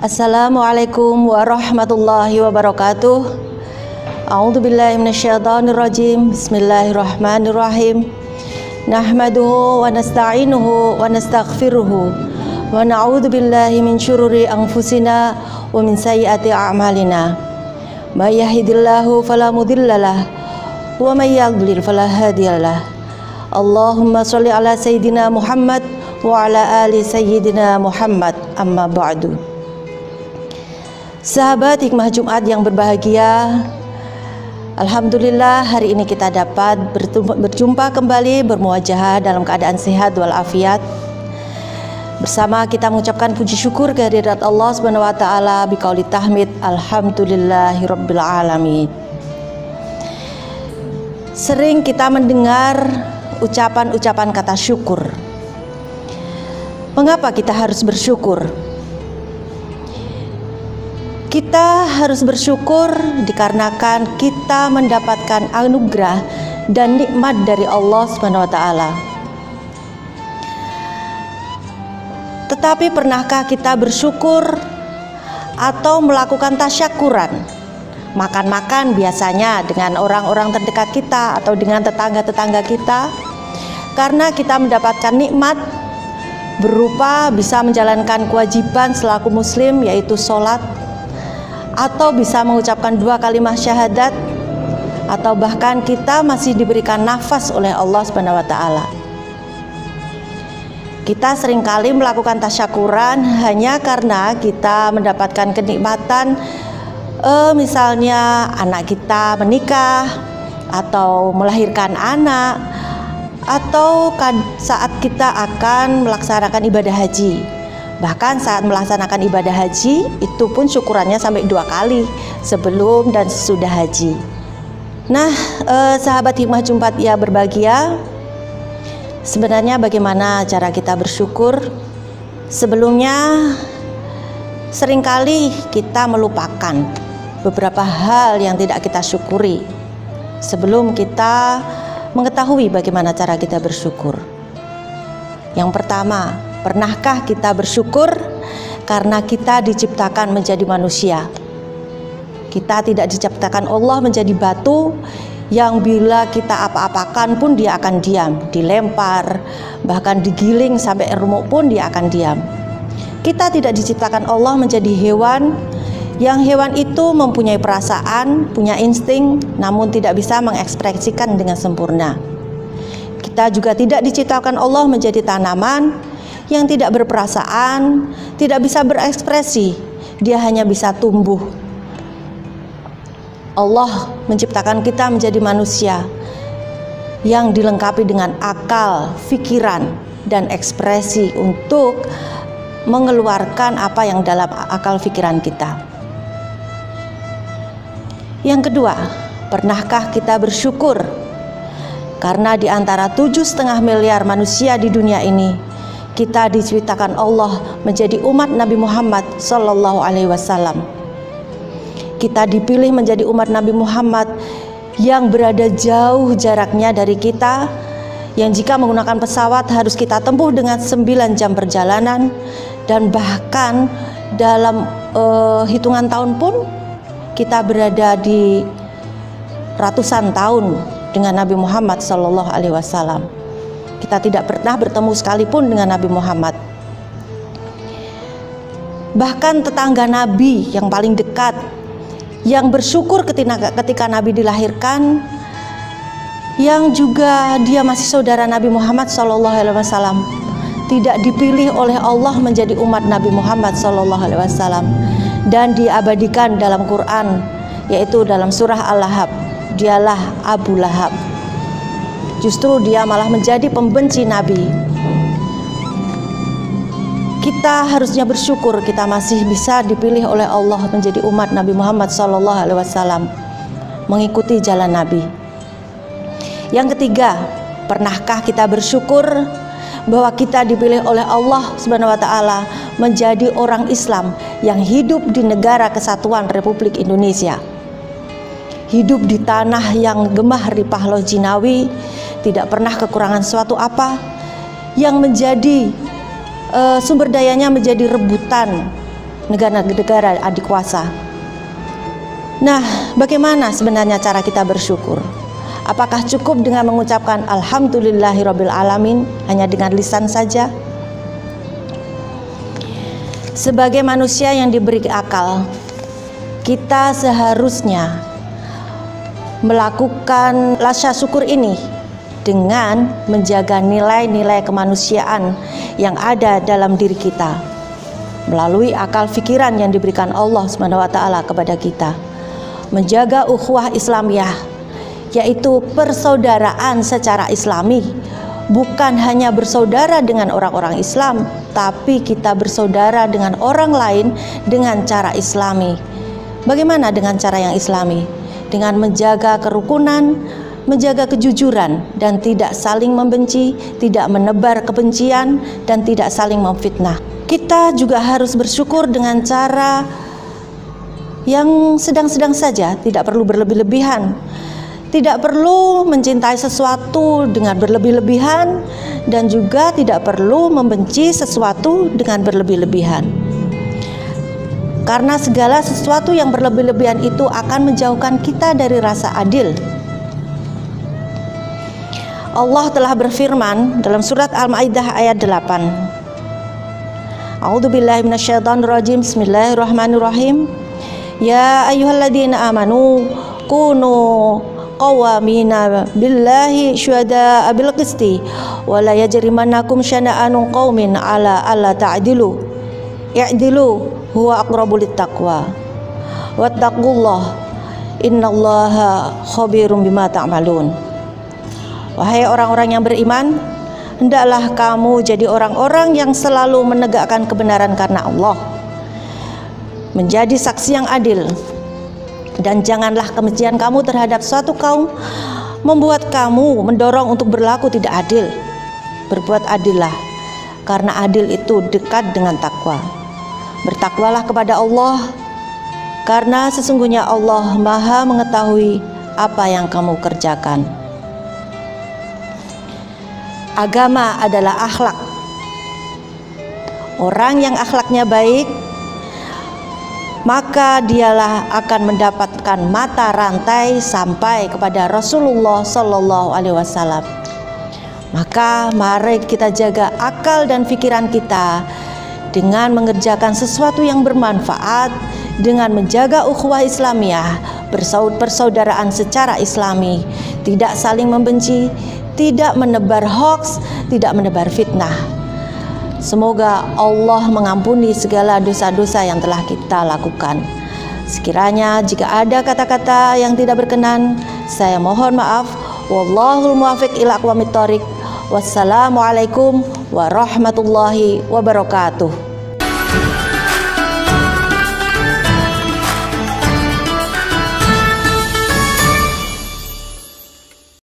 Assalamualaikum warahmatullahi wabarakatuh. A'udzubillahi minasyaitonirrajim. Bismillahirrahmanirrahim. Nahmaduhu wa nasta'inuhu wa nastaghfiruhu wa na'udzubillahi min syururi anfusina wa min sayyiati a'malina. May yahdihillahu fala mudhillalah wa may yudlil fala hadiyalah. Allahumma shalli ala sayyidina Muhammad wa ala ali sayyidina Muhammad. Amma ba'du. Sahabat Hikmah Jumat yang berbahagia, alhamdulillah hari ini kita dapat berjumpa kembali, bermuajahah dalam keadaan sehat walafiat. Bersama kita mengucapkan puji syukur kehadirat Allah Subhanahu wa taala biqauli tahmid alhamdulillahirabbil alamin. Sering kita mendengar ucapan-ucapan kata syukur. Mengapa kita harus bersyukur? Kita harus bersyukur dikarenakan kita mendapatkan anugerah dan nikmat dari Allah Subhanahu wa taala. Tetapi pernahkah kita bersyukur atau melakukan tasyakuran? Makan-makan biasanya dengan orang-orang terdekat kita atau dengan tetangga-tetangga kita, karena kita mendapatkan nikmat berupa bisa menjalankan kewajiban selaku muslim, yaitu sholat, atau bisa mengucapkan 2 kalimat syahadat, atau bahkan kita masih diberikan nafas oleh Allah Subhanahu wa taala. Kita seringkali melakukan tasyakuran hanya karena kita mendapatkan kenikmatan, misalnya anak kita menikah atau melahirkan anak, atau saat kita akan melaksanakan ibadah haji. Bahkan saat melaksanakan ibadah haji itu pun syukurannya sampai 2 kali, sebelum dan sesudah haji. Nah, sahabat Hikmah Jumat yang berbahagia, sebenarnya bagaimana cara kita bersyukur? Sebelumnya seringkali kita melupakan beberapa hal yang tidak kita syukuri sebelum kita mengetahui bagaimana cara kita bersyukur. Yang pertama, pernahkah kita bersyukur karena kita diciptakan menjadi manusia? Kita tidak diciptakan Allah menjadi batu yang bila kita apa-apakan pun dia akan diam, dilempar, bahkan digiling sampai remuk pun dia akan diam. Kita tidak diciptakan Allah menjadi hewan yang hewan itu mempunyai perasaan, punya insting, namun tidak bisa mengekspresikan dengan sempurna. Kita juga tidak diciptakan Allah menjadi tanaman yang tidak berperasaan, tidak bisa berekspresi, dia hanya bisa tumbuh. Allah menciptakan kita menjadi manusia yang dilengkapi dengan akal, pikiran, dan ekspresi untuk mengeluarkan apa yang dalam akal pikiran kita. Yang kedua, pernahkah kita bersyukur karena di antara 7,5 miliar manusia di dunia ini, kita diciptakan Allah menjadi umat Nabi Muhammad Sallallahu Alaihi Wasallam. Kita dipilih menjadi umat Nabi Muhammad yang berada jauh jaraknya dari kita, yang jika menggunakan pesawat harus kita tempuh dengan 9 jam perjalanan, dan bahkan dalam hitungan tahun pun kita berada di ratusan tahun dengan Nabi Muhammad Sallallahu Alaihi Wasallam. Kita tidak pernah bertemu sekalipun dengan Nabi Muhammad. Bahkan tetangga Nabi yang paling dekat, yang bersyukur ketika Nabi dilahirkan, yang juga dia masih saudara Nabi Muhammad Sallallahu Alaihi Wasallam, tidak dipilih oleh Allah menjadi umat Nabi Muhammad Sallallahu Alaihi Wasallam, dan diabadikan dalam Quran, yaitu dalam surah Al-Lahab. Dialah Abu Lahab. Justru dia malah menjadi pembenci Nabi. Kita harusnya bersyukur kita masih bisa dipilih oleh Allah menjadi umat Nabi Muhammad SAW, mengikuti jalan Nabi. Yang ketiga, pernahkah kita bersyukur bahwa kita dipilih oleh Allah Subhanahu wa taala menjadi orang Islam yang hidup di negara kesatuan Republik Indonesia, hidup di tanah yang gemah ripah loh jinawi, tidak pernah kekurangan suatu apa, yang menjadi sumber dayanya menjadi rebutan negara-negara adikuasa. Nah, bagaimana sebenarnya cara kita bersyukur? Apakah cukup dengan mengucapkan alhamdulillahirabbil alamin hanya dengan lisan saja? Sebagai manusia yang diberi akal, kita seharusnya melakukan rasa syukur ini dengan menjaga nilai-nilai kemanusiaan yang ada dalam diri kita melalui akal pikiran yang diberikan Allah SWT kepada kita. Menjaga ukhuwah Islamiyah, yaitu persaudaraan secara Islami, bukan hanya bersaudara dengan orang-orang Islam, tapi kita bersaudara dengan orang lain dengan cara Islami. Bagaimana dengan cara yang Islami? Dengan menjaga kerukunan, menjaga kejujuran, dan tidak saling membenci, tidak menebar kebencian, dan tidak saling memfitnah. Kita juga harus bersyukur dengan cara yang sedang-sedang saja, tidak perlu berlebih-lebihan. Tidak perlu mencintai sesuatu dengan berlebih-lebihan, dan juga tidak perlu membenci sesuatu dengan berlebih-lebihan. Karena segala sesuatu yang berlebih-lebihan itu akan menjauhkan kita dari rasa adil. Allah telah berfirman dalam surat Al-Maidah ayat 8. A'udzubillahi minasyaitonirrajim. Bismillahirrahmanirrahim. Ya ayyuhalladzina amanu kunu qawamina billahi syuhada'a bil qisti wa la yajrimannakum syana'anu qaumin ala alla ta'dilu i'dilu huwa aqrabu littaqwa wattaqullah innallaha khabirum bima ta'malun. Wahai orang-orang yang beriman, hendaklah kamu jadi orang-orang yang selalu menegakkan kebenaran karena Allah, menjadi saksi yang adil, dan janganlah kebencian kamu terhadap suatu kaum membuat kamu mendorong untuk berlaku tidak adil. Berbuat adillah, karena adil itu dekat dengan takwa. Bertakwalah kepada Allah, karena sesungguhnya Allah Maha mengetahui apa yang kamu kerjakan. Agama adalah akhlak. Orang yang akhlaknya baik, maka dialah akan mendapatkan mata rantai sampai kepada Rasulullah Sallallahu Alaihi Wasallam. Maka mari kita jaga akal dan pikiran kita dengan mengerjakan sesuatu yang bermanfaat, dengan menjaga ukhuwah Islamiyah, persaudaraan secara Islami, tidak saling membenci, tidak menebar hoaks, tidak menebar fitnah. Semoga Allah mengampuni segala dosa-dosa yang telah kita lakukan. Sekiranya jika ada kata-kata yang tidak berkenan, saya mohon maaf. Wallahul muwaffiq ila aqwamit thoriq. Wassalamualaikum warahmatullahi wabarakatuh.